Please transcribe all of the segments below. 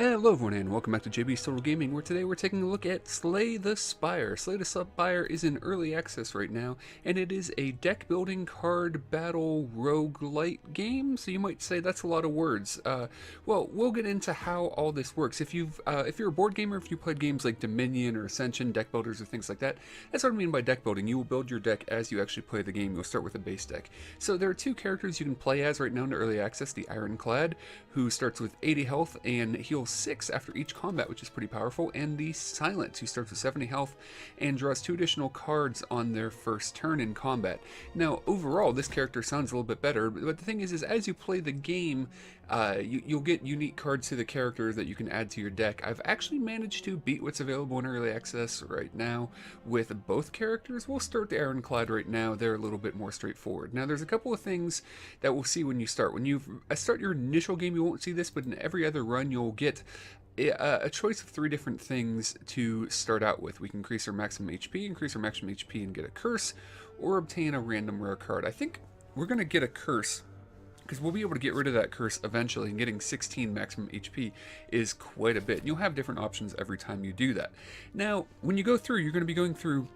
Hello everyone and welcome back to JB's Total Gaming, where today we're taking a look at Slay the Spire. Slay the Spire is in early access right now, and it is a deck building card battle roguelite game, so you might say that's a lot of words. Well, we'll get into how all this works. If you're a board gamer, if you played games like Dominion or Ascension, deck builders or things like that, that's what I mean by deck building. You will build your deck as you actually play the game. You'll start with a base deck. So there are two characters you can play as right now in early access, the Ironclad, who starts with 80 health and heals 6 after each combat, which is pretty powerful, and the Silent, who starts with 70 health and draws 2 additional cards on their first turn in combat. Now, overall, this character sounds a little bit better, but the thing is as you play the game, you'll get unique cards to the character that you can add to your deck. I've actually managed to beat what's available in early access right now with both characters. We'll start the Ironclad right now. They're a little bit more straightforward. Now, there's a couple of things that we'll see when you start. When you start your initial game, you won't see this, but in every other run, you'll get a choice of 3 different things to start out with. We can increase our maximum HP, and get a curse, or obtain a random rare card. I think we're going to get a curse, because we'll be able to get rid of that curse eventually, and getting 16 maximum HP is quite a bit. And you'll have different options every time you do that. Now, when you go through, you're going to be going through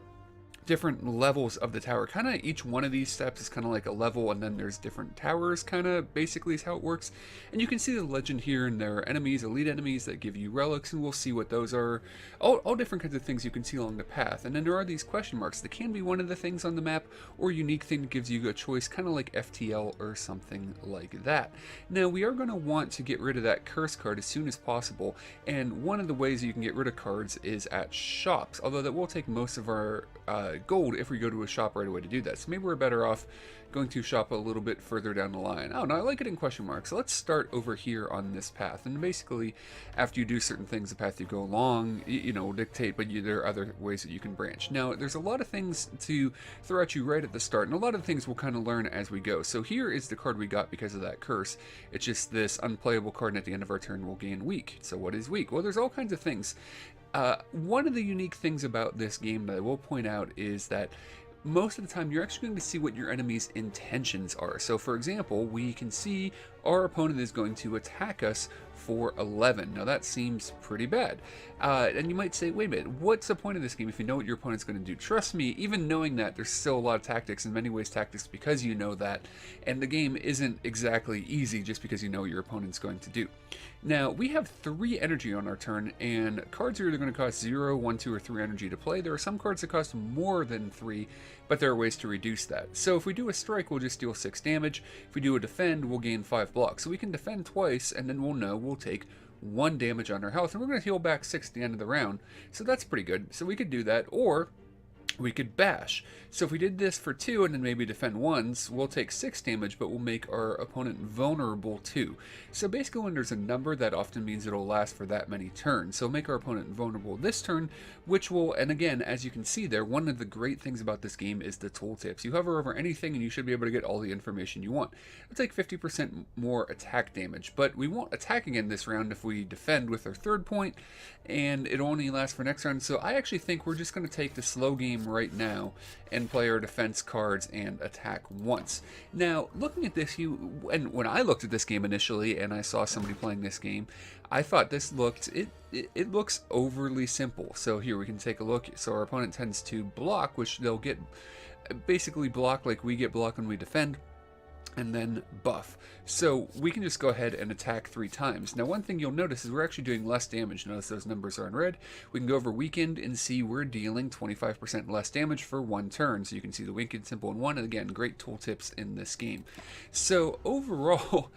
different levels of the tower. Kind of each one of these steps is kind of like a level, and then there's different towers, kind of basically is how it works. And you can see the legend here, and there are enemies, elite enemies that give you relics, and we'll see what those are. All different kinds of things you can see along the path. And then there are these question marks that can be one of the things on the map, or a unique thing that gives you a choice, kind of like FTL or something like that. Now, we are going to want to get rid of that curse card as soon as possible, and one of the ways you can get rid of cards is at shops, although that will take most of our gold if we go to a shop right away to do that. So maybe we're better off going to a shop a little bit further down the line. Oh no, I like it in question marks. So let's start over here on this path. And basically, after you do certain things, the path you go along, you know, dictate, but there are other ways that you can branch. Now, there's a lot of things to throw at you right at the start, and a lot of things we'll kind of learn as we go. So here is the card we got because of that curse. It's just this unplayable card, and at the end of our turn, we'll gain weak. So what is weak? Well, there's all kinds of things. One of the unique things about this game that I will point out is that most of the time you're actually going to see what your enemy's intentions are. So for example, we can see our opponent is going to attack us for 11. Now that seems pretty bad. And you might say, wait a minute, what's the point of this game if you know what your opponent's going to do? Trust me, even knowing that, there's still a lot of tactics, in many ways tactics, because you know that. And the game isn't exactly easy just because you know what your opponent's going to do. Now, we have 3 energy on our turn, and cards are either going to cost 0, 1, 2, or 3 energy to play. There are some cards that cost more than 3, but there are ways to reduce that. So if we do a strike, we'll just deal 6 damage. If we do a defend, we'll gain 5 blocks. So we can defend twice, and then we'll know we'll take 1 damage on our health, and we're going to heal back 6 at the end of the round. So that's pretty good. So we could do that, or we could bash. So if we did this for 2 and then maybe defend once, we'll take 6 damage, but we'll make our opponent vulnerable too. So basically when there's a number, that often means it'll last for that many turns. So make our opponent vulnerable this turn, which will, and again, as you can see there, one of the great things about this game is the tooltips. You hover over anything and you should be able to get all the information you want. It'll take 50% more attack damage, but we won't attack again this round if we defend with our 3rd point, and it'll only last for next round. So I actually think we're just going to take the slow game right now and play our defense cards and attack once. Now, looking at this, and when I looked at this game initially and I saw somebody playing this game, I thought this looked, it looks overly simple. So here we can take a look. So our opponent tends to block, which they'll get basically block like we get block when we defend, and then buff. So we can just go ahead and attack 3 times. Now, one thing you'll notice is we're actually doing less damage. Notice those numbers are in red. We can go over weakened and see we're dealing 25% less damage for 1 turn. So you can see the weakened symbol in 1, and again, great tooltips in this game. So overall,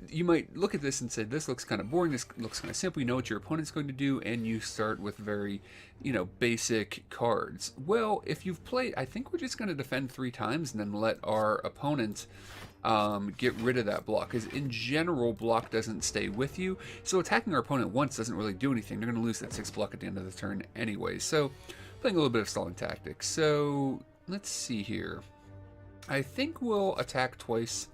you might look at this and say, this looks kind of boring, this looks kind of simple, you know what your opponent's going to do, and you start with very, basic cards. Well, if you've played, I think we're just going to defend 3 times and then let our opponent get rid of that block, because in general, block doesn't stay with you, so attacking our opponent once doesn't really do anything. They're going to lose that 6 block at the end of the turn anyway, so playing a little bit of stalling tactics. So let's see here. I think we'll attack twice.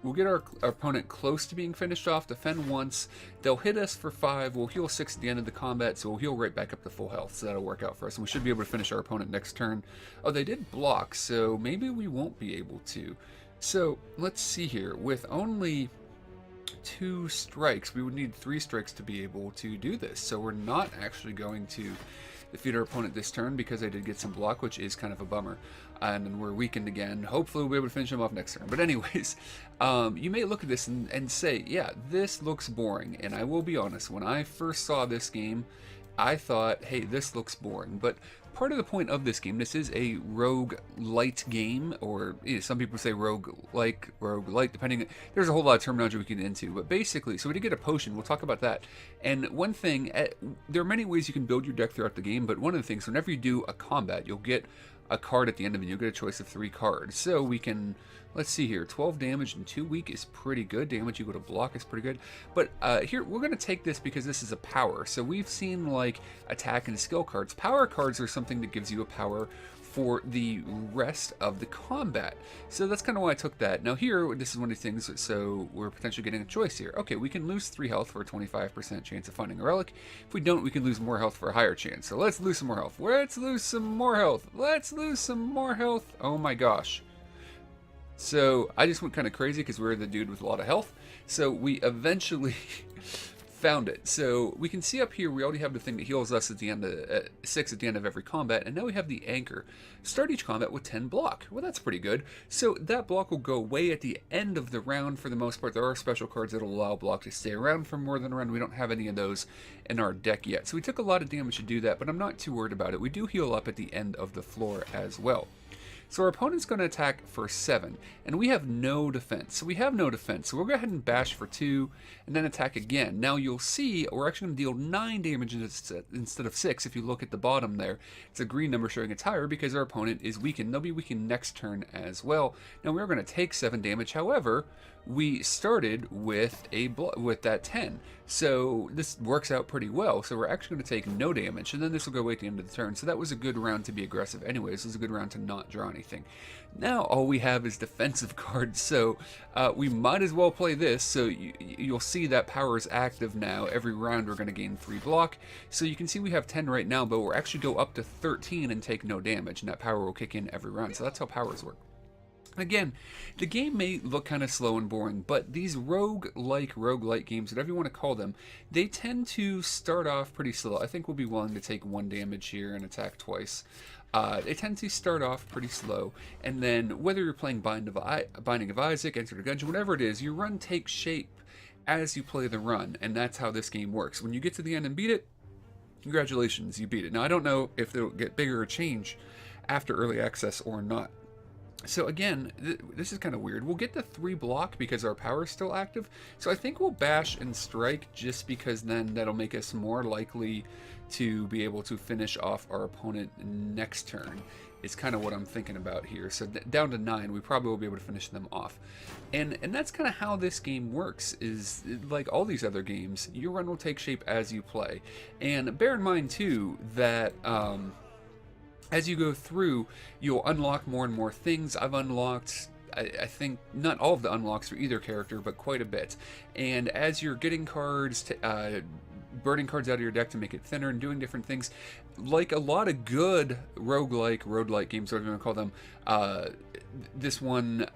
We'll get our opponent close to being finished off, defend once, they'll hit us for 5, we'll heal 6 at the end of the combat, so we'll heal right back up to full health, so that'll work out for us, and we should be able to finish our opponent next turn. Oh, they did block, so maybe we won't be able to. So let's see here, with only 2 strikes. We would need 3 strikes to be able to do this. So we're not actually going to defeat our opponent this turn because I did get some block, which is kind of a bummer. And then we're weakened again. Hopefully we'll be able to finish him off next turn. But anyways, you may look at this and say, yeah, this looks boring. And I will be honest, when I first saw this game, I thought, hey, this looks boring. But part of the point of this game, this is a rogue-lite game, or some people say rogue-like, rogue-lite, depending. There's a whole lot of terminology we can get into. But basically, so we did get a potion. We'll talk about that. And one thing, there are many ways you can build your deck throughout the game, but one of the things, whenever you do a combat, you'll get a card at the end of it. You'll get a choice of 3 cards. So we can, let's see here, 12 damage in 2 weak is pretty good. Damage you go to block is pretty good. But here, we're going to take this because this is a power. So we've seen like attack and skill cards. Power cards are something that gives you a power for the rest of the combat. So that's kind of why I took that. Now here, this is one of the things, so we're potentially getting a choice here. Okay, we can lose 3 health for a 25% chance of finding a relic. If we don't, we can lose more health for a higher chance. So let's lose some more health. Let's lose some more health. Let's lose some more health. Oh my gosh. So I just went kind of crazy because we're the dude with a lot of health. So we eventually found it. So we can see up here we already have the thing that heals us at the end of 6 at the end of every combat, and now we have the anchor. Start each combat with 10 block. Well, that's pretty good. So that block will go away at the end of the round for the most part. There are special cards that will allow block to stay around for more than a round. We don't have any of those in our deck yet. So we took a lot of damage to do that, but I'm not too worried about it. We do heal up at the end of the floor as well. So our opponent's going to attack for 7, and we have no defense. So we have no defense, so we'll go ahead and bash for 2, and then attack again. Now you'll see we're actually going to deal 9 damage instead of 6. If you look at the bottom there, it's a green number showing it's higher because our opponent is weakened. They'll be weakened next turn as well. Now we're going to take 7 damage. However, we started with that 10, so this works out pretty well. So we're actually going to take no damage, and then this will go away at the end of the turn. So that was a good round to be aggressive anyways. This is a good round to not draw anything. Now all we have is defensive cards, so we might as well play this. So you'll see that power is active now. Every round we're going to gain 3 block. So you can see we have 10 right now, but we'll actually go up to 13 and take no damage, and that power will kick in every round. So that's how powers work. Again, the game may look kind of slow and boring, but these rogue-lite games, whatever you want to call them, they tend to start off pretty slow. I think we'll be willing to take 1 damage here and attack twice. They tend to start off pretty slow, and then whether you're playing Binding of Isaac, Enter the Gungeon, whatever it is, your run takes shape as you play the run, and that's how this game works. When you get to the end and beat it, congratulations, you beat it. Now, I don't know if it'll get bigger or change after early access or not. So again, this is kind of weird. We'll get the 3 block because our power is still active. So I think we'll bash and strike just because then that'll make us more likely to be able to finish off our opponent next turn. Is kind of what I'm thinking about here. So down to 9, we probably will be able to finish them off. And that's kind of how this game works, is like all these other games, your run will take shape as you play. And bear in mind too that as you go through, you'll unlock more and more things. I've unlocked, I think, not all of the unlocks for either character, but quite a bit. And as you're getting cards, burning cards out of your deck to make it thinner and doing different things, like a lot of good roguelike games, whatever you want to call them, this one,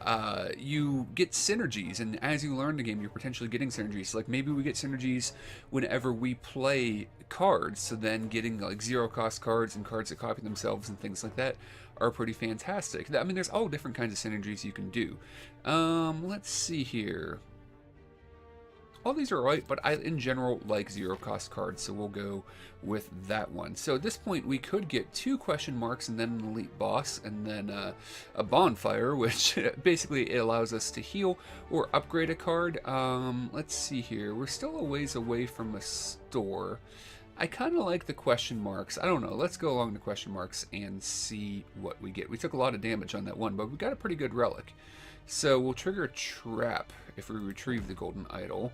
you get synergies, and as you learn the game, you're potentially getting synergies. Like maybe we get synergies whenever we play cards, so then getting like 0-cost cards and cards that copy themselves and things like that are pretty fantastic. I mean, there's all different kinds of synergies you can do. Let's see here. All these are right, but I, in general, like 0-cost cards, so we'll go with that one. So at this point, we could get 2 question marks and then an elite boss, and then a bonfire, which basically it allows us to heal or upgrade a card. Let's see here. We're still a ways away from a store. I kind of like the question marks. I don't know. Let's go along the question marks and see what we get. We took a lot of damage on that one, but we got a pretty good relic. So we'll trigger a trap if we retrieve the golden idol.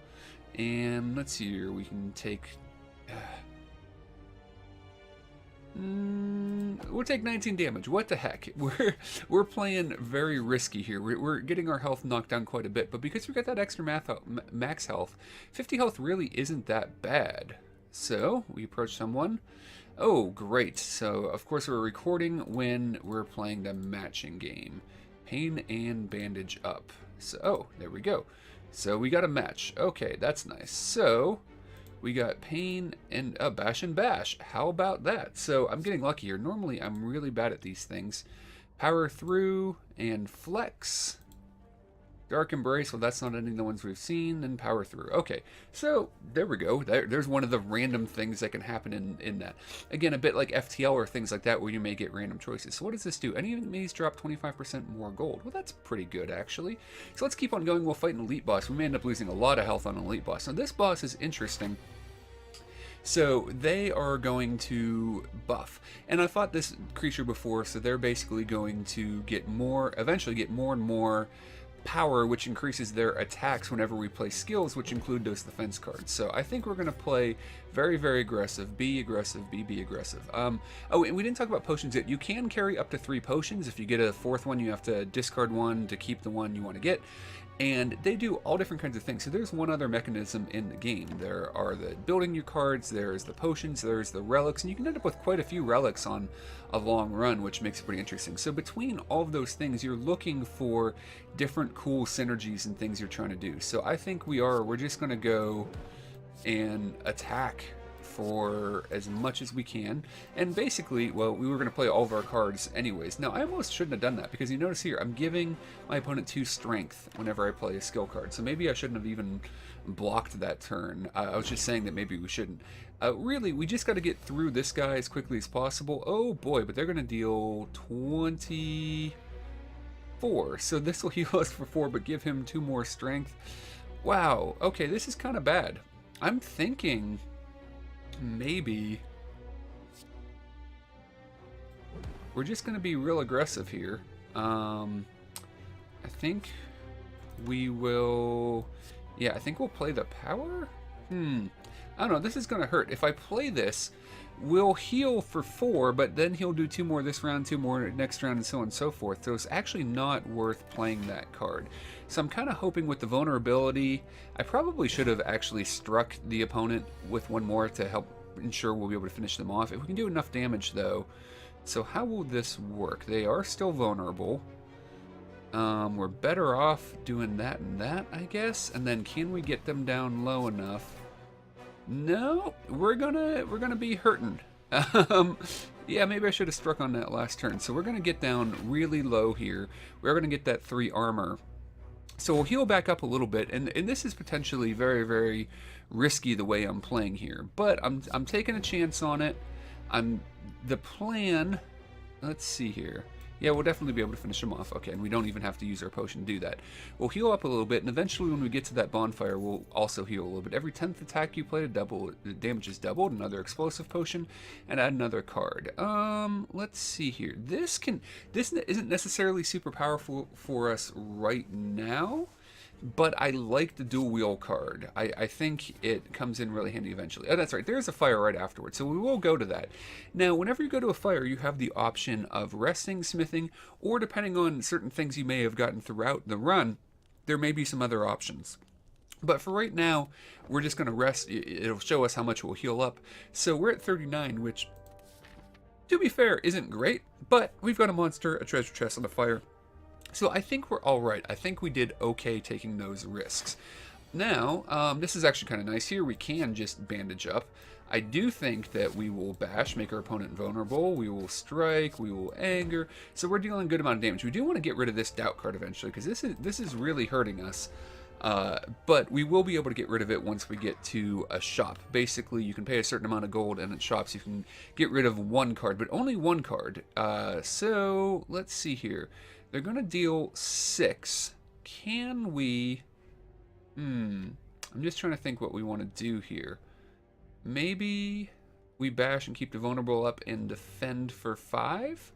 And let's see here, we can take... we'll take 19 damage. What the heck? We're playing very risky here. We're getting our health knocked down quite a bit, but because we got that extra max health, 50 health really isn't that bad. So we approach someone. Oh, great. So of course we're recording when we're playing the matching game. Pain and bandage up. So, oh, there we go. So we got a match. Okay, that's nice. So we got pain and bash and bash. How about that? So I'm getting lucky here. Normally I'm really bad at these things. Power through and flex. Dark Embrace, well, that's not any of the ones we've seen, and Power Through. Okay, so there we go. There's one of the random things that can happen in that. Again, a bit like FTL or things like that where you may get random choices. So what does this do? Any enemies drop 25% more gold. Well, that's pretty good, actually. So let's keep on going. We'll fight an elite boss. We may end up losing a lot of health on an elite boss. Now, this boss is interesting. So they are going to buff. And I fought this creature before, so they're basically going to get more, eventually get more and more power, which increases their attacks whenever we play skills, which include those defense cards. So I think we're going to play very, very aggressive. Be aggressive. Be aggressive. Oh, and we didn't talk about potions yet. You can carry up to 3 potions. If you get a 4th one, you have to discard one to keep the one you want to get. And they do all different kinds of things. So there's one other mechanism in the game. There are the building your cards, there's the potions, there's the relics, and you can end up with quite a few relics on a long run, which makes it pretty interesting. So between all of those things, you're looking for different cool synergies and things you're trying to do. So I think we're just going to go and attack for as much as we can. And basically, well, we were going to play all of our cards anyways. Now, I almost shouldn't have done that because you notice here, I'm giving my opponent 2 strength whenever I play a skill card. So maybe I shouldn't have even blocked that turn. I was just saying that maybe we shouldn't. Really, we just got to get through this guy as quickly as possible. Oh boy, but they're going to deal 24. So this will heal us for 4, but give him 2 more strength. Wow, okay, this is kind of bad. I'm thinking maybe we're just going to be real aggressive here. I think we will, yeah, I think we'll play the power. I don't know, this is going to hurt. If I play this, we'll heal for 4, but then he'll do 2 more this round, 2 more next round, and so on and so forth. So it's actually not worth playing that card. So I'm kind of hoping with the vulnerability, I probably should have actually struck the opponent with 1 more to help ensure we'll be able to finish them off. If we can do enough damage, though. So how will this work? They are still vulnerable. We're better off doing that and that, I guess. And then can we get them down low enough? No, we're gonna be hurting. Yeah, maybe I should have struck on that last turn. So we're gonna get down really low here. We're gonna get that 3 armor. So we'll heal back up a little bit, and this is potentially very, very risky the way I'm playing here. But I'm taking a chance on it. The plan. Let's see here. Yeah, we'll definitely be able to finish them off. Okay, and we don't even have to use our potion to do that. We'll heal up a little bit, and eventually when we get to that bonfire, we'll also heal a little bit. Every 10th attack you play, the damage is doubled. Another explosive potion, and add another card. Let's see here. This isn't necessarily super powerful for us right now, but I like the dual wheel card. I think it comes in really handy eventually. Oh, that's right. There's a fire right afterwards, so we will go to that. Now, whenever you go to a fire, you have the option of resting, smithing, or depending on certain things you may have gotten throughout the run, there may be some other options. But for right now, we're just going to rest. It'll show us how much we'll heal up. So we're at 39, which, to be fair, isn't great, but we've got a monster, a treasure chest, and a fire. So I think we're all right. I think we did okay taking those risks. Now, this is actually kind of nice here. We can just bandage up. I do think that we will bash, make our opponent vulnerable. We will strike. We will anger. So we're dealing a good amount of damage. We do want to get rid of this doubt card eventually because this is really hurting us. But we will be able to get rid of it once we get to a shop. Basically, you can pay a certain amount of gold, and at shops you can get rid of 1 card, but only 1 card. So let's see here. They're going to deal 6. Can we... I'm just trying to think what we want to do here. Maybe we bash and keep the vulnerable up and defend for 5?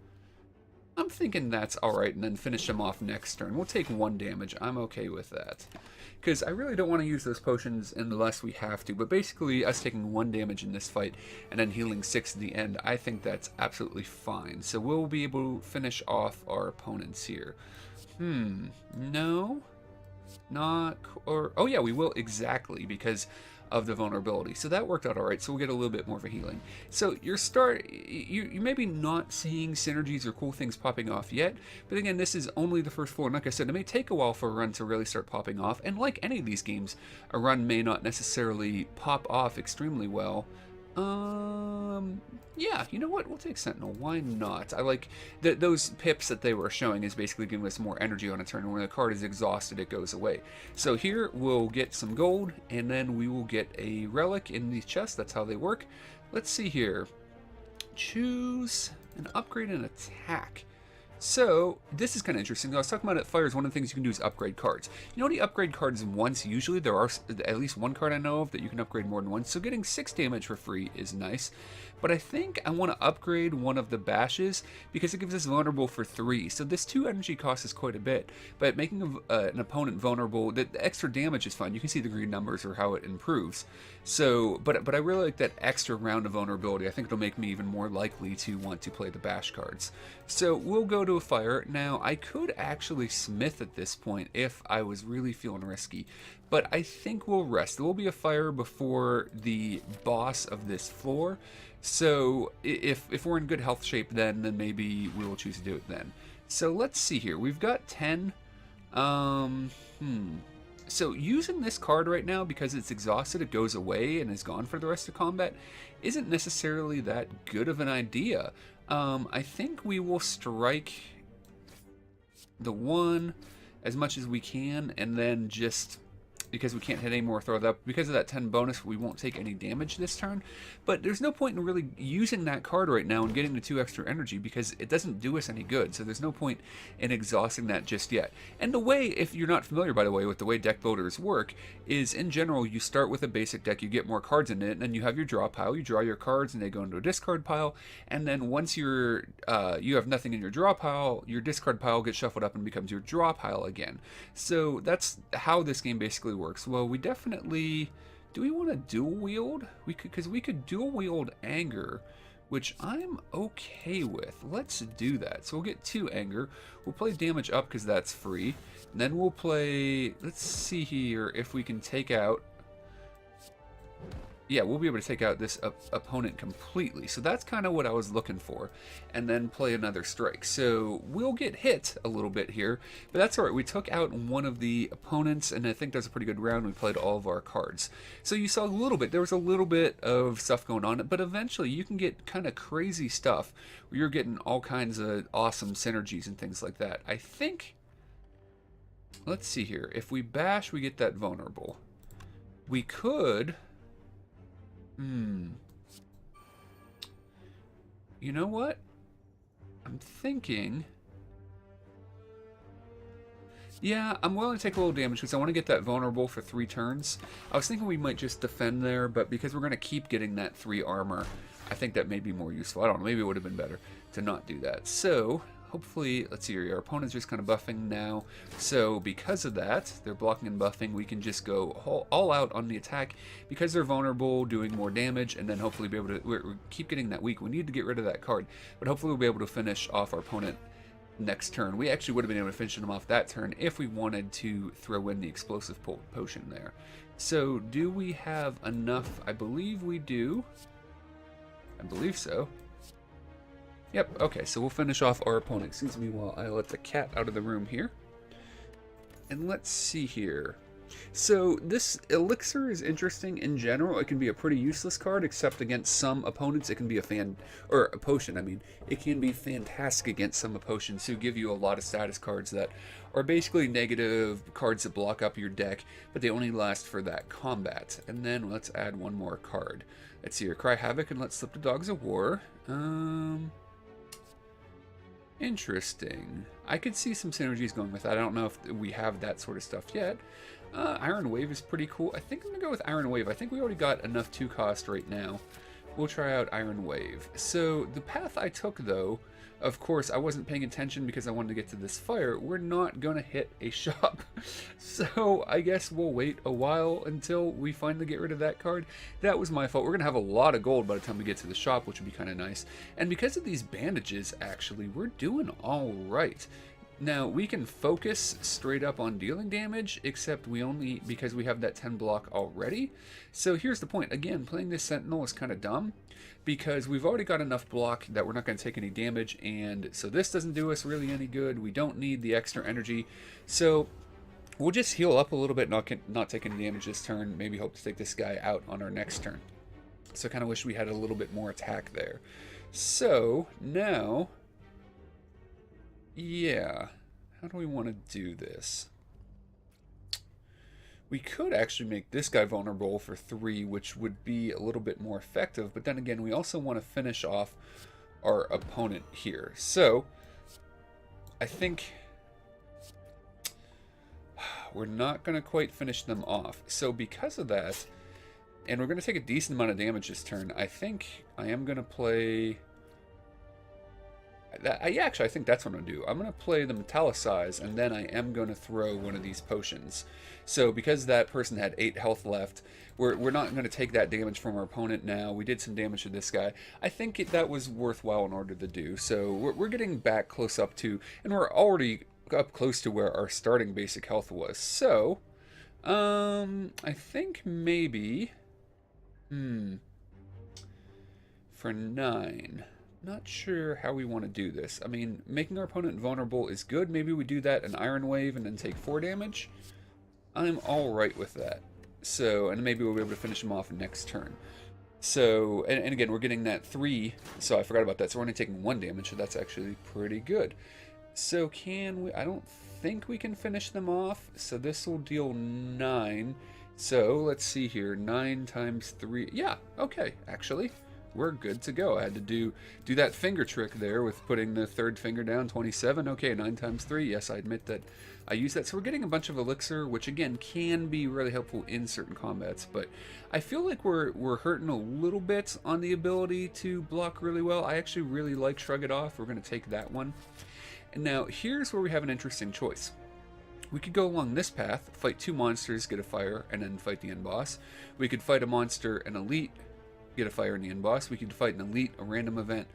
I'm thinking that's alright, and then finish them off next turn. We'll take 1 damage. I'm okay with that. Because I really don't want to use those potions unless we have to. But basically, us taking 1 damage in this fight and then healing 6 at the end, I think that's absolutely fine. So we'll be able to finish off our opponents here. No? Not... or oh yeah, we will, exactly. Because of the vulnerability. So that worked out alright, so we'll get a little bit more of a healing. So you maybe not seeing synergies or cool things popping off yet, but again, this is only the first floor, and like I said, it may take a while for a run to really start popping off, and like any of these games, a run may not necessarily pop off extremely well. Yeah, you know what? We'll take Sentinel. Why not? I like those pips that they were showing is basically giving us more energy on a turn. And when the card is exhausted, it goes away. So here we'll get some gold, and then we will get a relic in the chest. That's how they work. Let's see here. Choose an upgrade and attack. So, this is kind of interesting. I was talking about at Fires, one of the things you can do is upgrade cards. You only upgrade cards once usually. There are at least one card I know of that you can upgrade more than once. So getting 6 damage for free is nice. But I think I want to upgrade one of the bashes because it gives us vulnerable for 3. So this 2 energy cost is quite a bit. But making an opponent vulnerable, the extra damage is fine. You can see the green numbers or how it improves. So, but I really like that extra round of vulnerability. I think it'll make me even more likely to want to play the bash cards. So we'll go to a fire. Now, I could actually smith at this point if I was really feeling risky, but I think we'll rest. There will be a fire before the boss of this floor, so if we're in good health shape then maybe we will choose to do it then. So let's see here. We've got 10. So using this card right now, because it's exhausted, it goes away and is gone for the rest of combat, isn't necessarily that good of an idea. I think we will strike the 1 as much as we can, and then just because we can't hit any more, throw it up. Because of that 10 bonus, we won't take any damage this turn. But there's no point in really using that card right now and getting the 2 extra energy because it doesn't do us any good. So there's no point in exhausting that just yet. And the way, if you're not familiar, by the way, with the way deck builders work, is in general, you start with a basic deck, you get more cards in it, and then you have your draw pile, you draw your cards, and they go into a discard pile. And then once you have nothing in your draw pile, your discard pile gets shuffled up and becomes your draw pile again. So that's how this game basically works. Well, we definitely... Do we want to dual wield? Because we could dual wield anger, which I'm okay with. Let's do that. So we'll get 2 anger. We'll play damage up because that's free. And then we'll play... Let's see here if we can take out... Yeah, we'll be able to take out this opponent completely. So that's kind of what I was looking for. And then play another strike. So we'll get hit a little bit here. But that's alright. We took out one of the opponents. And I think that's a pretty good round. We played all of our cards. So you saw a little bit. There was a little bit of stuff going on. But eventually you can get kind of crazy stuff. Where you're getting all kinds of awesome synergies and things like that. I think... Let's see here. If we bash, we get that vulnerable. We could... You know what? I'm thinking... Yeah, I'm willing to take a little damage because I want to get that vulnerable for 3 turns. I was thinking we might just defend there, but because we're going to keep getting that 3 armor, I think that may be more useful. I don't know, maybe it would have been better to not do that. So... Hopefully, let's see here, our opponent's just kind of buffing now. So because of that, they're blocking and buffing, we can just go all out on the attack because they're vulnerable, doing more damage, and then hopefully be able to we keep getting that weak. We need to get rid of that card, but hopefully we'll be able to finish off our opponent next turn. We actually would have been able to finish him off that turn if we wanted to throw in the explosive potion there. So do we have enough? I believe we do. I believe so. Yep, okay, so we'll finish off our opponent. Excuse me while I let the cat out of the room here. And let's see here. So this elixir is interesting in general. It can be a pretty useless card, except against some opponents it can be a potion, I mean. It can be fantastic against some potions who give you a lot of status cards that are basically negative cards that block up your deck, but they only last for that combat. And then let's add one more card. Let's see here, Cry Havoc, and let's slip the Dogs of War. Interesting. I could see some synergies going with that. I don't know if we have that sort of stuff yet. Iron Wave is pretty cool. I think I'm going to go with Iron Wave. I think we already got enough 2 cost right now. We'll try out Iron Wave. So the path I took, though, of course, I wasn't paying attention because I wanted to get to this fire. We're not going to hit a shop. So I guess we'll wait a while until we finally get rid of that card. That was my fault. We're going to have a lot of gold by the time we get to the shop, which would be kind of nice. And because of these bandages, actually, we're doing all right. Now, we can focus straight up on dealing damage, except we only, because we have that 10 block already. So here's the point. Again, playing this Sentinel is kind of dumb, because we've already got enough block that we're not going to take any damage, and so this doesn't do us really any good. We don't need the extra energy. So we'll just heal up a little bit, not take any damage this turn, maybe hope to take this guy out on our next turn. So I kind of wish we had a little bit more attack there. So now... yeah, how do we want to do this? We could actually make this guy vulnerable for 3, which would be a little bit more effective, but then again, we also want to finish off our opponent here. So, I think we're not going to quite finish them off. So because of that, and we're going to take a decent amount of damage this turn, I think I am going to play... actually, I think that's what I'm going to do. I'm going to play the Metallicize, and then I am going to throw one of these potions. So because that person had 8 health left, we're not going to take that damage from our opponent now. We did some damage to this guy. I think that was worthwhile in order to do. So we're getting back close up to, and we're already up close to where our starting basic health was. So, I think maybe, for 9... not sure how we want to do this. I mean, making our opponent vulnerable is good. Maybe we do that in Iron Wave and then take 4 damage. I'm alright with that. So, and maybe we'll be able to finish him off next turn. So, and again, we're getting that 3, so I forgot about that. So we're only taking 1 damage, so that's actually pretty good. So can we, I don't think we can finish them off. So this will deal 9. So let's see here, 9 times 3. Yeah, okay, actually. We're good to go. I had to do that finger trick there with putting the 3rd finger down, 27. Okay, 9 times 3. Yes, I admit that I use that. So we're getting a bunch of elixir, which again can be really helpful in certain combats, but I feel like we're hurting a little bit on the ability to block really well. I actually really like Shrug It Off. We're going to take that one. And now here's where we have an interesting choice. We could go along this path, fight 2 monsters, get a fire, and then fight the end boss. We could fight a monster, an elite, get a fire in the end boss. We could fight an elite, a random event,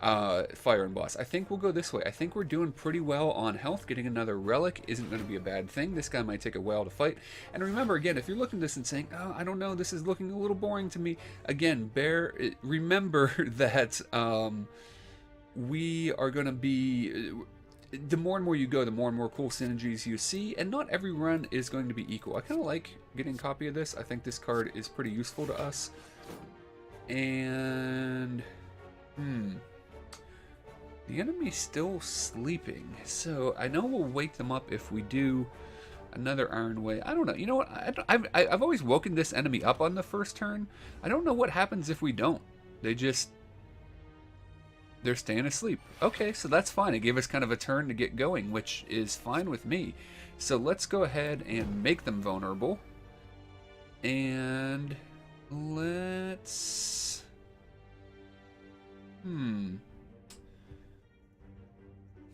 fire and boss. I think we'll go this way. I think we're doing pretty well on health. Getting another relic isn't going to be a bad thing. This guy might take a while to fight. And remember, again, if you're looking at this and saying, oh, I don't know, this is looking a little boring to me, again, remember that we are going to be... the more and more you go, the more and more cool synergies you see, and not every run is going to be equal. I kind of like getting a copy of this. I think this card is pretty useful to us. And the enemy's still sleeping, so I know we'll wake them up if we do another Iron Way. I don't know. You know what? I've always woken this enemy up on the first turn. I don't know what happens if we don't. They're staying asleep. Okay, so that's fine. It gave us kind of a turn to get going, which is fine with me. So let's go ahead and make them vulnerable. And let's...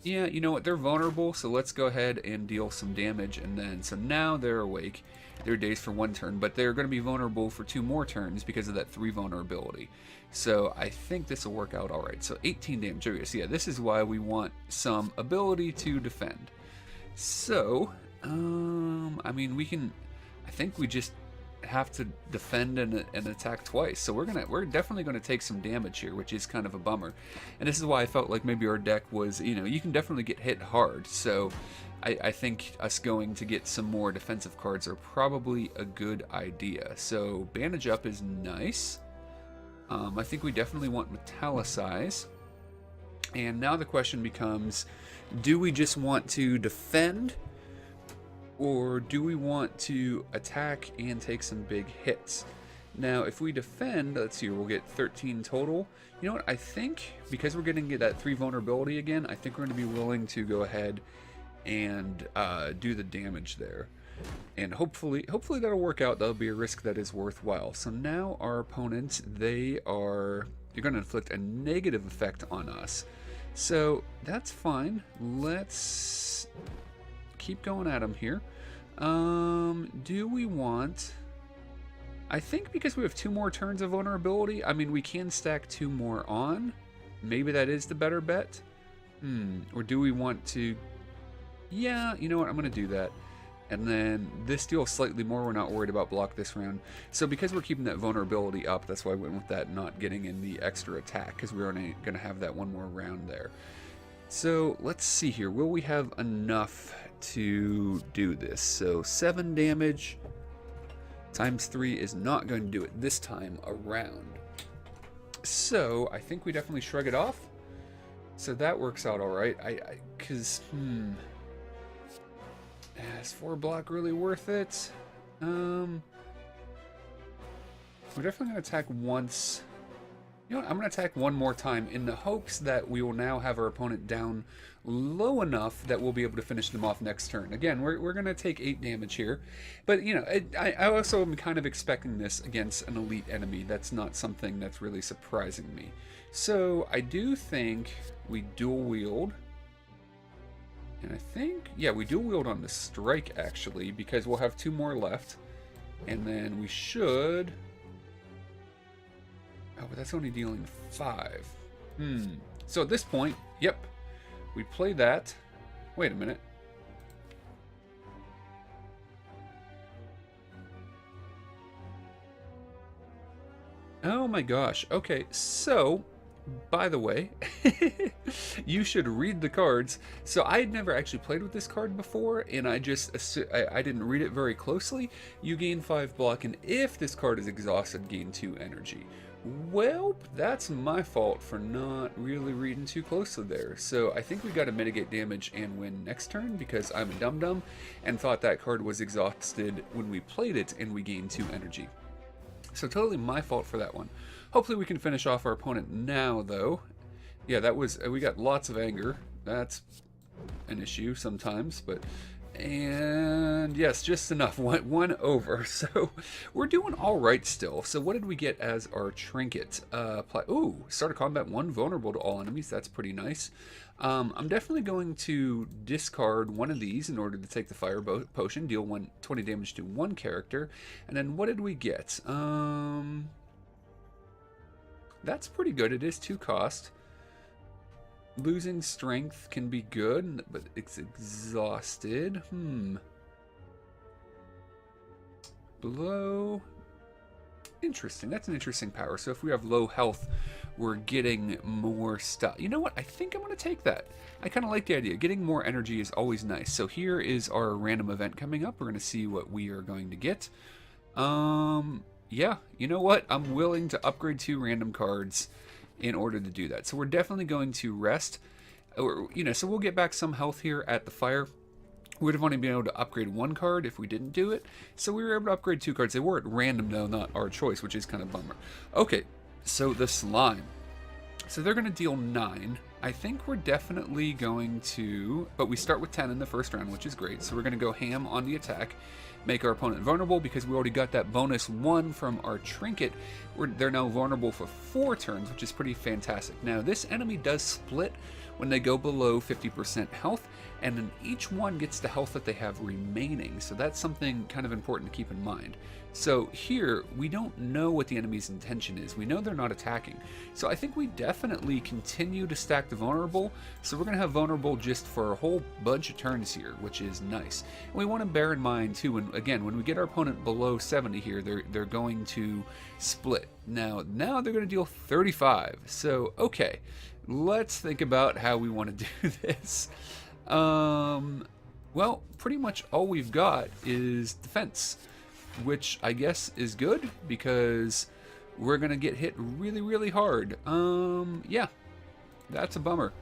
yeah, you know what? They're vulnerable, so let's go ahead and deal some damage. And then, so now they're awake. They're dazed for 1 turn, but they're going to be vulnerable for 2 more turns because of that 3 vulnerability. So I think this will work out all right. So 18 damage. There we go. So yeah, this is why we want some ability to defend. So, I mean, we can... I think we just have to defend and attack twice, so we're definitely going to take some damage here, which is kind of a bummer. And this is why I felt like maybe our deck was, you know, you can definitely get hit hard, so I think us going to get some more defensive cards are probably a good idea. So Bandage Up is nice. I think we definitely want Metallicize. And now the question becomes, do we just want to defend, or do we want to attack and take some big hits? Now, if we defend, let's see, we'll get 13 total. You know what? I think because we're going to get that 3 vulnerability again, I think we're going to be willing to go ahead and do the damage there. And hopefully that'll work out. That'll be a risk that is worthwhile. So now our opponents, they're going to inflict a negative effect on us. So that's fine. Let's keep going at them here. Do we want... I think because we have 2 more turns of vulnerability, I mean, we can stack 2 more on. Maybe that is the better bet. Or do we want to Yeah, you know what? I'm going to do that. And then this deals slightly more. We're not worried about block this round. So because we're keeping that vulnerability up, that's why I went with that, not getting in the extra attack, because we're only going to have that one more round there. So let's see here. Will we have enough to do this? So 7 damage times 3 is not going to do it this time around. So I think we definitely shrug it off. So that works out all right. Is 4 block really worth it? We're definitely going to attack once. You know what? I'm going to attack one more time in the hopes that we will now have our opponent down low enough that we'll be able to finish them off next turn. Again, we're going to take 8 damage here. But, you know, I also am kind of expecting this against an elite enemy. That's not something that's really surprising me. So I do think we dual wield. And I think, yeah, we dual wield on the strike, actually, because we'll have 2 more left. And then we should... Oh, but that's only dealing 5. So at this point, yep, we play that. Wait a minute. Oh my gosh. Okay, so... By the way, you should read the cards. So I had never actually played with this card before, and I didn't read it very closely. You gain 5 block, and if this card is exhausted, gain 2 energy. Well, that's my fault for not really reading too closely there. So I think we got to mitigate damage and win next turn, because I'm a dum-dum and thought that card was exhausted when we played it, and we gained 2 energy. So totally my fault for that one. Hopefully we can finish off our opponent now, though. Yeah, that was... we got lots of anger. That's an issue sometimes, but... And yes, just enough. One over. So we're doing all right still. So what did we get as our trinket? Ooh, start of combat 1, vulnerable to all enemies. That's pretty nice. I'm definitely going to discard one of these in order to take the fire potion, deal 20 damage to one character. And then what did we get? That's pretty good. It is 2 cost. Losing strength can be good, but it's exhausted. Below. Interesting. That's an interesting power. So if we have low health, we're getting more stuff. You know what? I think I'm going to take that. I kind of like the idea. Getting more energy is always nice. So here is our random event coming up. We're going to see what we are going to get. Yeah, you know what? I'm willing to upgrade 2 random cards in order to do that. So we're definitely going to rest. Or, you know, so we'll get back some health here at the fire. We would have only been able to upgrade 1 card if we didn't do it. So we were able to upgrade 2 cards. They were at random, though, not our choice, which is kind of a bummer. Okay, so the slime. So they're going to deal 9. I think we're definitely going to... But we start with 10 in the first round, which is great. So we're going to go ham on the attack. Make our opponent vulnerable because we already got that bonus 1 from our trinket. They're now vulnerable for 4 turns, which is pretty fantastic. Now, this enemy does split when they go below 50% health, and then each one gets the health that they have remaining. So that's something kind of important to keep in mind. So here, we don't know what the enemy's intention is. We know they're not attacking. So I think we definitely continue to stack the vulnerable. So we're going to have vulnerable just for a whole bunch of turns here, which is nice. And we want to bear in mind, too, when we get our opponent below 70 here, they're going to split. Now they're going to deal 35. So, okay, let's think about how we want to do this. Well, pretty much all we've got is defense, which I guess is good because we're gonna get hit really, really hard. Yeah, that's a bummer.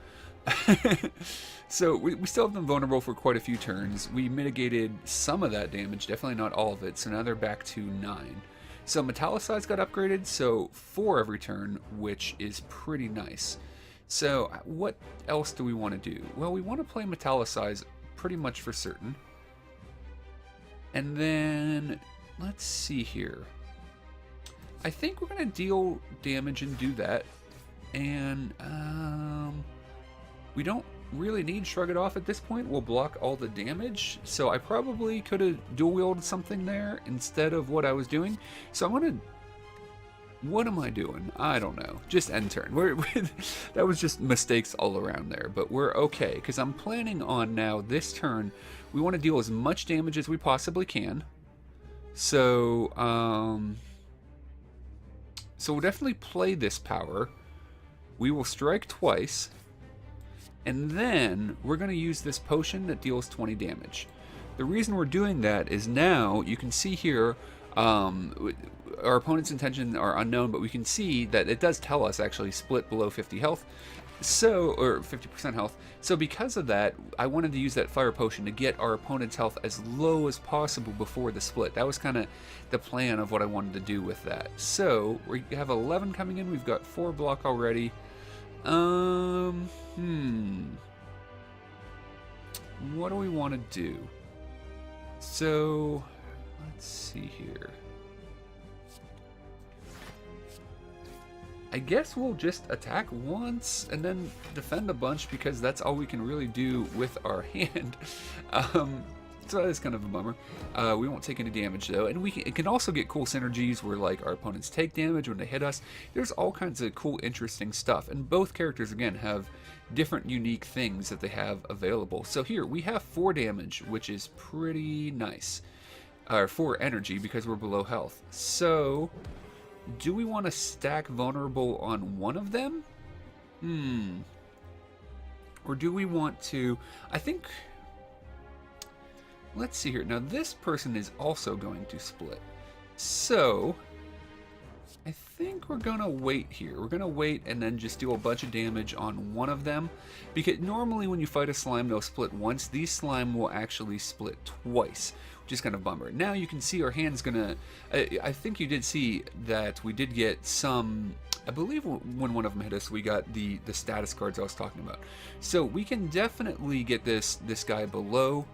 So we still have them vulnerable for quite a few turns. We mitigated some of that damage, definitely not all of it, so now they're back to 9. So Metallicize got upgraded, so 4 every turn, which is pretty nice. So what else do we want to do? Well, we want to play Metallicize pretty much for certain. And then, let's see here. I think we're going to deal damage and do that. And we don't really need Shrug It Off at this point. We'll block all the damage. So I probably could have dual wielded something there instead of what I was doing. So I'm going to What am I doing? I don't know. Just end turn. That was just mistakes all around there, but we're okay, because I'm planning on now, this turn, we want to deal as much damage as we possibly can. So, so we'll definitely play this power. We will strike twice, and then we're going to use this potion that deals 20 damage. The reason we're doing that is now, you can see here, our opponent's intentions are unknown, but we can see that it does tell us actually split below 50 health, so, or 50% health. So because of that, I wanted to use that fire potion to get our opponent's health as low as possible before the split. That was kind of the plan of what I wanted to do with that. So we have 11 coming in. We've got 4 block already. What do we want to do? So let's see here. I guess we'll just attack once and then defend a bunch, because that's all we can really do with our hand. So that is kind of a bummer. We won't take any damage though, and it can also get cool synergies where like our opponents take damage when they hit us. There's all kinds of cool, interesting stuff, and both characters again have different unique things that they have available. So here we have 4 damage, which is pretty nice, or 4 energy because we're below health. So do we want to stack vulnerable on one of them? Or do we want to... I think... Let's see here. Now, this person is also going to split. So, I think we're going to wait here. We're going to wait and then just do a bunch of damage on one of them. Because normally when you fight a slime, they'll split once. These slime will actually split twice, which is kind of a bummer. Now you can see our hand's going to... I think you did see that we did get some... I believe when one of them hit us, we got the status cards I was talking about. So we can definitely get this guy below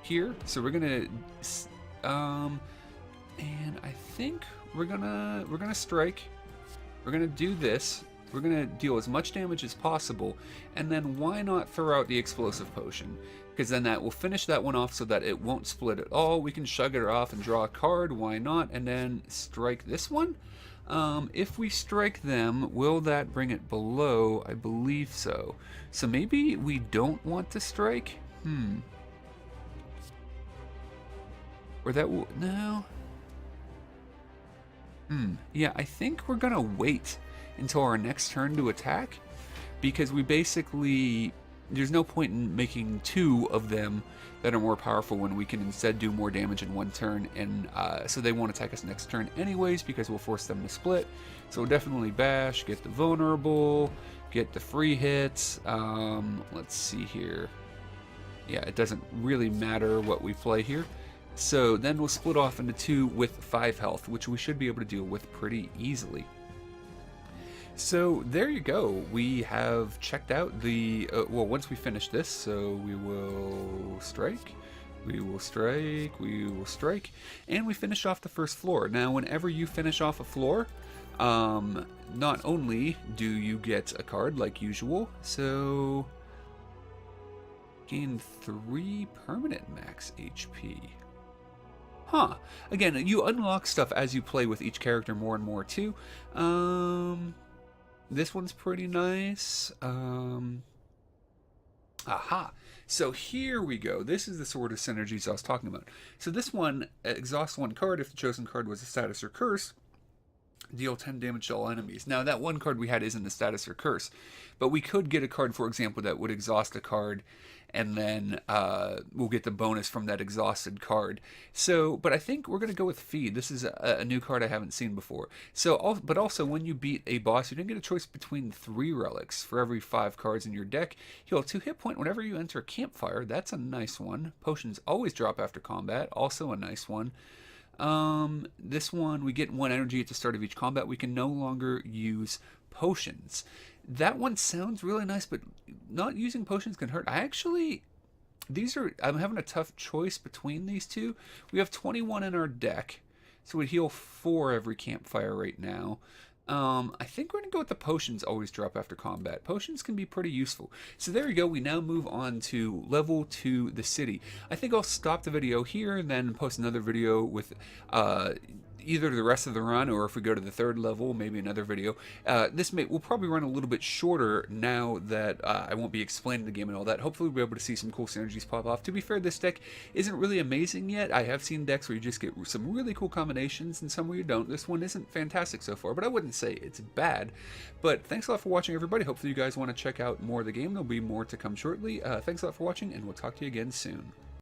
here. So we're gonna and I think we're gonna strike. We're gonna do this. We're gonna deal as much damage as possible, and then why not throw out the explosive potion? Because then that will finish that one off so that it won't split at all. We can shrug it off and draw a card. Why not? And then strike this one. If we strike them, will that bring it below? I believe so. So maybe we don't want to strike. Or that will... No. Yeah, I think we're gonna wait until our next turn to attack, because we basically... There's no point in making 2 of them that are more powerful when we can instead do more damage in one turn, and so they won't attack us next turn anyways, because we'll force them to split. So we'll definitely bash, get the vulnerable, get the free hits. Let's see here. Yeah, it doesn't really matter what we play here. So then we'll split off into 2 with 5 health, which we should be able to deal with pretty easily. So there you go. We have checked out the... well, once we finish this, so we will strike, we will strike, we will strike, and we finish off the first floor. Now, whenever you finish off a floor, not only do you get a card like usual, so gain 3 permanent max HP. Huh. Again, you unlock stuff as you play with each character more and more too. This one's pretty nice. Aha. So here we go. This is the sort of synergies I was talking about. So this one exhausts 1 card if the chosen card was a status or curse. Deal 10 damage to all enemies. Now that one card we had isn't a status or curse, but we could get a card, for example, that would exhaust a card, and then we'll get the bonus from that exhausted card. So, but I think we're going to go with Feed. This is a new card I haven't seen before. So, but also when you beat a boss, you didn't get a choice between 3 relics for every 5 cards in your deck. Heal 2 hit point whenever you enter a campfire. That's a nice one. Potions always drop after combat. Also a nice one. This one, we get 1 energy at the start of each combat. We can no longer use potions. That one sounds really nice, but not using potions can hurt. I'm having a tough choice between these 2. We have 21 in our deck, so we heal 4 every campfire right now. I think we're going to go with the potions always drop after combat. Potions can be pretty useful. So there you go. We now move on to level 2, the city. I think I'll stop the video here and then post another video with either the rest of the run, or if we go to the third level, maybe another video. This will probably run a little bit shorter now that I won't be explaining the game and all that. Hopefully we'll be able to see some cool synergies pop off. To be fair, this deck isn't really amazing yet. I have seen decks where you just get some really cool combinations and some where you don't. This one isn't fantastic so far, but I wouldn't say it's bad. But thanks a lot for watching, everybody. Hopefully you guys want to check out more of the game. There'll be more to come shortly. Thanks a lot for watching, and we'll talk to you again soon.